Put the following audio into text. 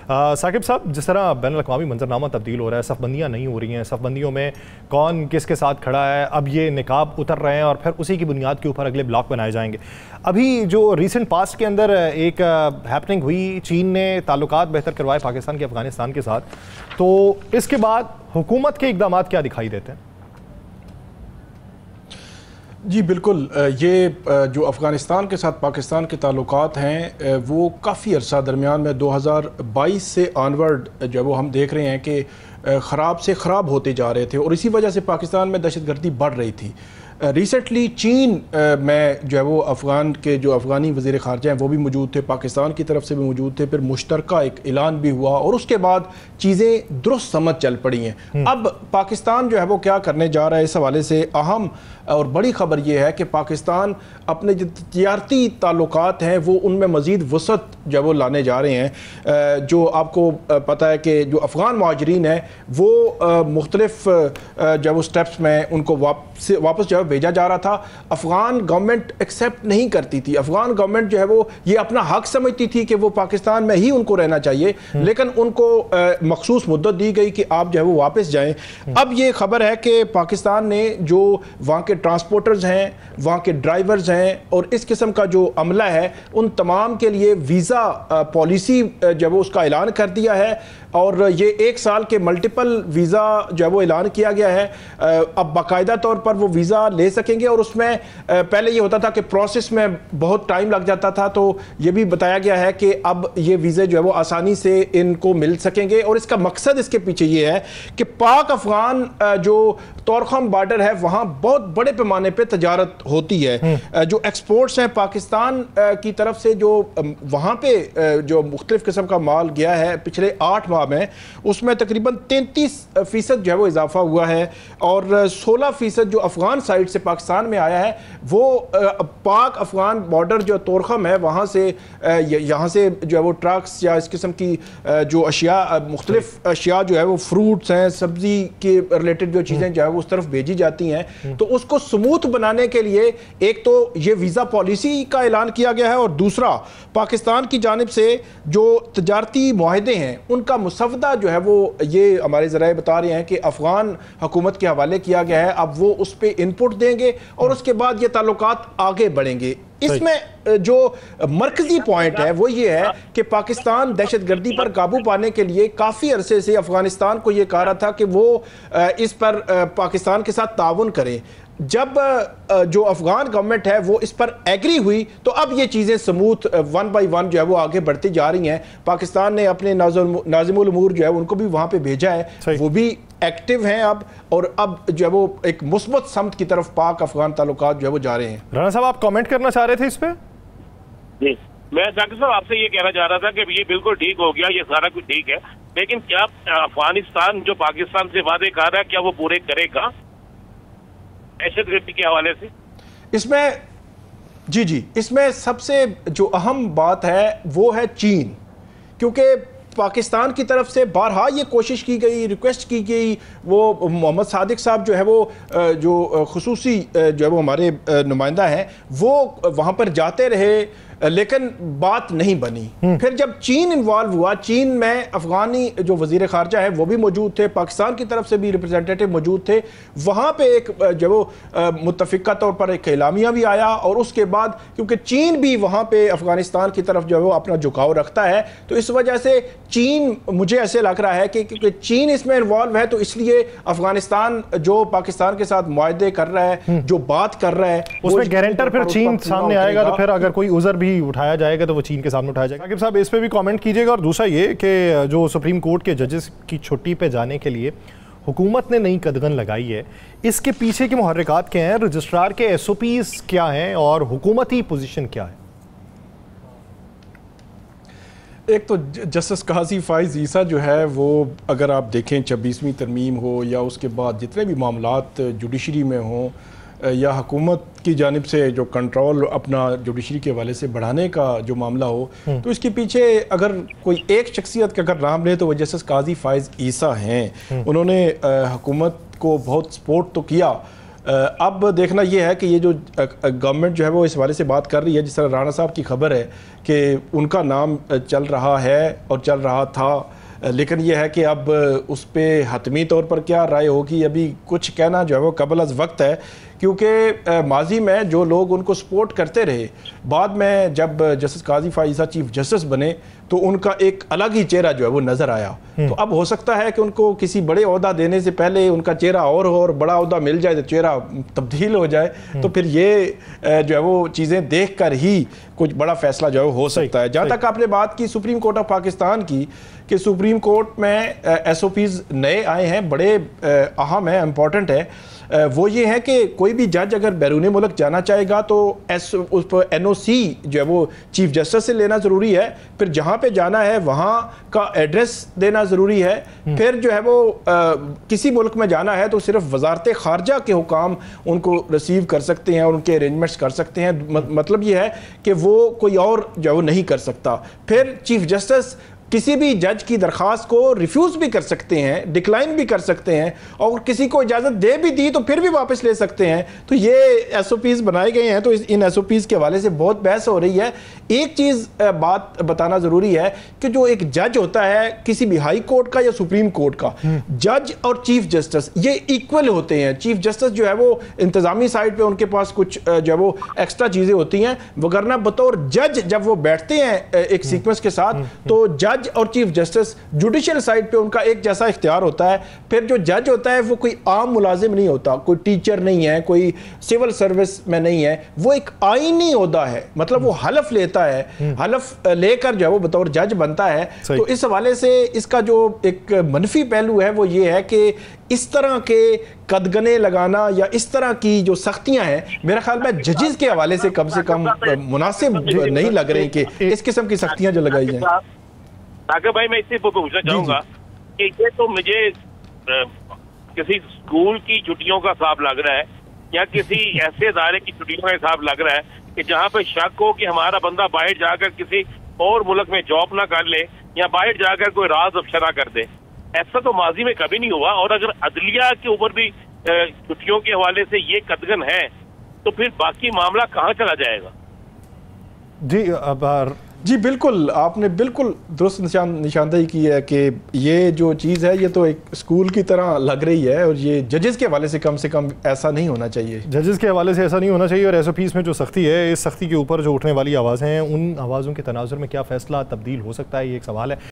साकिब साहब, जिस तरह बैन अल-अक़वामी मंजरनामा तब्दील हो रहा है, सफ़बंदियाँ नहीं हो रही हैं, सफ़बंदियों में कौन किसके साथ खड़ा है, अब ये निकाब उतर रहे हैं और फिर उसी की बुनियाद के ऊपर अगले ब्लॉक बनाए जाएंगे। अभी जो रीसेंट पास्ट के अंदर एक हैपनिंग हुई, चीन ने ताल्लुकात बेहतर करवाए पाकिस्तान के अफ़गानिस्तान के साथ, तो इसके बाद हुकूमत के इक़दाम क्या दिखाई देते हैं? जी बिल्कुल, ये जो अफ़गानिस्तान के साथ पाकिस्तान के ताल्लुकात हैं वो काफ़ी अरसा दरमियान में 2022 से ऑनवर्ड जो वो हम देख रहे हैं कि ख़राब से ख़राब होते जा रहे थे और इसी वजह से पाकिस्तान में दहशतगर्दी बढ़ रही थी। रिसेंटली चीन में जो है वो अफ़गान के जो अफ़गानी वज़ीर ख़ारजा हैं वो भी मौजूद थे, पाकिस्तान की तरफ से भी मौजूद थे, फिर मुश्तरका एक ऐलान भी हुआ और उसके बाद चीज़ें दुरुस्त समझ चल पड़ी हैं। अब पाकिस्तान जो है वो क्या करने जा रहा है, इस हवाले से अहम और बड़ी ख़बर ये है कि पाकिस्तान अपने जो तिजारती ताल्लुकात हैं वो उनमें मज़ीद वसअत जो वो लाने जा रहे हैं। जो आपको पता है कि जो अफ़गान मुहाजिरीन हैं वो मुख्तलिफ जो वो स्टेप्स में उनको वापस जो है भेजा जा रहा था। अफ़गान गवर्नमेंट एक्सेप्ट नहीं करती थी, अफ़गान गवर्नमेंट जो है वो ये अपना हक समझती थी कि वो पाकिस्तान में ही उनको रहना चाहिए, लेकिन उनको मखसूस मुद्दत दी गई कि आप जो है वो वापस जाएं। अब ये खबर है कि पाकिस्तान ने जो वहाँ के ट्रांसपोर्टर्स हैं, वहाँ के ड्राइवर्स हैं और इस किस्म का जो अमला है, उन तमाम के लिए वीज़ा पॉलिसी जब वो उसका ऐलान कर दिया है और ये 1 साल के मल्टीपल वीज़ा जो है वो ऐलान किया गया है। अब बाकायदा तौर पर वो वीज़ा ले सकेंगे और उसमें पहले ये होता था कि प्रोसेस में बहुत टाइम लग जाता था, तो ये भी बताया गया है कि अब ये वीज़े जो है वो आसानी से इनको मिल सकेंगे। और इसका मकसद इसके पीछे ये है कि पाक अफ़गान जो तोरखम बॉर्डर है वहाँ बहुत बड़े पैमाने पर तजारत होती है। जो एक्सपोर्ट्स हैं पाकिस्तान की तरफ से, जो वहाँ पे जो मुख्तलिफ किस्म का माल गया है पिछले 8 माह में, उसमें तकरीबन 33% जो है वो इजाफा हुआ है और 16% जो अफ़गान साइड से पाकिस्तान में आया है वो पाक अफ़गान बॉर्डर जो तोरखम है वहाँ से यहाँ से जो है वो ट्रक्स या इस किस्म की जो अशिया मुख्तलिफ अशिया जो है वो फ्रूट्स हैं, सब्ज़ी के रिलेटेड जो चीज़ें जो है वो उस तरफ भेजी जाती हैं। तो उसको स्मूथ बनाने के लिए एक तो ये वीज़ा पॉलिसी का ऐलान किया गया है और दूसरा पाकिस्तान की जानिब से जो तजारती मुआहदे हैं उनका मुसवदा जो है वो ये हमारे ज़राए बता रहे हैं कि अफ़गान हुकूमत के हवाले किया गया है। अब वो उस पर इनपुट देंगे और उसके बाद ये ताल्लुकात आगे बढ़ेंगे। इसमें जो मरकजी पॉइंट है वो ये है कि पाकिस्तान दहशतगर्दी पर काबू पाने के लिए काफ़ी अरसे से अफ़गानिस्तान को ये कहा रहा था कि वो इस पर पाकिस्तान के साथ ताउन करे। जब जो अफ़गान गवर्नमेंट है वो इस पर एग्री हुई तो अब ये चीज़ें स्मूथ 1 बाय 1 जो है वो आगे बढ़ती जा रही हैं। पाकिस्तान ने अपने नाज़िमुल उमूर जो है उनको भी वहाँ पे भेजा है, वो भी एक्टिव हैं अब, और अब जो है वो एक मुस्बत समत की तरफ पाक अफ़गान ताल्लुकात जो है वो जा रहे हैं। राणा साहब, आप कमेंट करना चाह रहे थे इस पर? जी, मैं साकिब साहब आपसे ये कहना चाह रहा था कि ये बिल्कुल ठीक हो गया, ये सारा कुछ ठीक है, लेकिन क्या अफगानिस्तान जो पाकिस्तान से वादे कर रहा है क्या वो पूरे करेगा दहशतगर्दी के हवाले से? इसमें सबसे जो अहम बात है वो है चीन, क्योंकि पाकिस्तान की तरफ से बारहा ये कोशिश की गई, रिक्वेस्ट की गई, वो मोहम्मद सादिक साहब जो है वो जो खुसूसी जो है वो हमारे नुमाइंदा हैं वो वहाँ पर जाते रहे, लेकिन बात नहीं बनी। फिर जब चीन इन्वॉल्व हुआ, चीन में अफगानी जो वजीर खारजा है वो भी मौजूद थे, पाकिस्तान की तरफ से भी रिप्रेजेंटेटिव मौजूद थे, वहाँ पे एक जो वो मुत्तफिका तौर पर एक एलामिया भी आया, और उसके बाद क्योंकि चीन भी वहाँ पे अफगानिस्तान की तरफ जो है वो अपना झुकाव रखता है, तो इस वजह से चीन, मुझे ऐसे लग रहा है कि क्योंकि चीन इसमें इन्वॉल्व है तो इसलिए अफगानिस्तान जो पाकिस्तान के साथ मुआहदे कर रहा है, जो बात कर रहा है, उसमें गारंटर फिर चीन सामने आएगा, तो फिर अगर कोई उज़र भी उठाया जाएगा तो वो चीन के सामने उठाया जाएगा। साकिब साहब, इस पे भी कमेंट कीजिएगा। और दूसरा ये कि जो सुप्रीम कोर्ट के जजेस की छुट्टी पे जाने के लिए हुकूमत ने नई कदगन लगाई है, इसके पीछे के मुहर्रिकात क्या हैं, रजिस्ट्रार के SOPs क्या हैं और हुकूमती पोजीशन क्या है? एक तो जस्टिस काजी फाइज ईसा जो है वो, अगर आप देखें 26वीं तरमीम हो या उसके बाद जितने भी मामलात जुडिशरी में हों या हुकूमत की जानिब से जो कंट्रोल अपना जुडिशरी के हवाले से बढ़ाने का जो मामला हो, तो इसके पीछे अगर कोई एक शख्सियत का अगर नाम ले तो वो जस्टिस काजी फाइज ईसा हैं। उन्होंने हुकूमत को बहुत सपोर्ट तो किया, اب دیکھنا یہ ہے کہ یہ جو گورنمنٹ جو ہے وہ اس حوالے سے بات کر رہی ہے، جس طرح رانا صاحب کی خبر ہے کہ ان کا نام چل رہا ہے اور چل رہا تھا، لیکن یہ ہے کہ اب اس پہ حتمی طور پر کیا رائے ہوگی، ابھی کچھ کہنا جو ہے وہ قبل از وقت ہے، کیونکہ ماضی میں جو لوگ ان کو سپورٹ کرتے رہے، بعد میں جب جسٹس قاضی فائزہ چیف جسٹس بنے تو ان کا ایک الگ ہی چہرہ جو ہے وہ نظر آیا. تو اب ہو سکتا ہے کہ ان کو کسی بڑے عہدہ دینے سے پہلے ان کا چہرہ اور بڑا عہدہ مل جائے تو چہرہ تبدیل ہو جائے، تو پھر یہ جو ہے وہ چیزیں دیکھ کر ہی کچھ بڑا فیصلہ جو ہے ہو سکتا ہے. جہاں تک آپ نے بات کی سپریم کورٹ آف پاکستان کی، کہ سپریم کورٹ میں ایس او پیز نئے آئے ہیں، بڑے اہم ہیں، امپورٹنٹ ہے. وہ یہ ہے کہ کوئی بھی جج اگر بیرون ملک جانا چاہے گا تو این او سی جو ہے وہ چیف جسٹس سے لینا ضروری ہے، پھر جہاں پہ جانا ہے وہاں کا ایڈریس دینا ضروری ہے، پھر جو ہے وہ کسی ملک میں جانا ہے تو صرف وزارت خارجہ کے حکام ان کو ریسیو کر سکتے ہیں اور ان کے ارینجمنٹس کر سکتے ہیں. مطلب یہ ہے کہ وہ کوئی اور جو ہے وہ نہیں کر سکتا. پھر چیف جسٹس کسی بھی جج کی درخواست کو ریفیوز بھی کر سکتے ہیں، ڈکلائن بھی کر سکتے ہیں، اور کسی کو اجازت دے بھی دی تو پھر بھی واپس لے سکتے ہیں. تو یہ ایس او پیز بنائے گئے ہیں، تو ان ایس او پیز کے حوالے سے بہت بحث ہو رہی ہے. ایک چیز بات بتانا ضروری ہے کہ جو ایک جج ہوتا ہے کسی بھی ہائی کورٹ کا یا سپریم کورٹ کا، جج اور چیف جسٹس یہ ایکول ہوتے ہیں. چیف جسٹس جو ہے وہ انتظامی سائٹ پہ ان کے پاس کچھ جو ہے وہ ایکسٹرا چیزیں ہوتی ہیں، وگرنہ بطور جج جب وہ بیٹھتے ہیں ایک سیکوینس کے ساتھ تو جج اور چیف جسٹس جوڈیشل سائٹ پہ ان کا ایک جیسا اختیار ہوتا ہے. پھر جو جج ہوتا ہے وہ کوئی عام ملازم نہیں ہوتا، کوئی ٹیچر نہیں ہے، کوئی سول سروس میں نہیں ہے، وہ ایک آئینی عہدہ ہے. مطلب وہ حلف لیتا ہے، حلف لے کر جو ہے وہ بطور جج بنتا ہے. تو اس حوالے سے اس کا جو ایک منفی پہلو ہے وہ یہ ہے کہ اس طرح کے قدغنے لگانا یا اس طرح کی جو سختیاں ہیں میرا خیال میں ججز کے حوالے سے کم مناسب نہیں لگ رہی کہ اس قسم کی سختیاں جو لگائی جائیں. ثاقب بھائی میں اسی پر پوچھنا چاہوں گا کہ یہ تو مجھے کسی اسکول کی چھٹیوں کا حساب لگ رہا ہے یا کسی ایسے ادارے کی چھٹیوں کا حساب لگ رہا ہے کہ جہاں پہ شک ہو کہ ہمارا بندہ باہر جا کر کسی اور ملک میں جاب نہ کر لے یا باہر جا کر کوئی راز افشا کر دے. ایسا تو ماضی میں کبھی نہیں ہوا، اور اگر عدلیہ کے اوپر بھی چھٹیوں کے حوالے سے یہ قدغن ہے تو پھر باقی معاملہ کہاں چلا جائے گا؟ جی بالکل، آپ نے بالکل درست نشاندہی کی ہے کہ یہ جو چیز ہے یہ تو ایک اسکول کی طرح لگ رہی ہے، اور یہ ججز کے حوالے سے کم ایسا نہیں ہونا چاہیے. ججز کے حوالے سے ایسا نہیں ہونا چاہیے، اور ایس او پیز میں جو سختی ہے، اس سختی کے اوپر جو اٹھنے والی آوازیں ہیں، ان آوازوں کے تناظر میں کیا فیصلہ تبدیل ہو سکتا ہے، یہ ایک سوال ہے.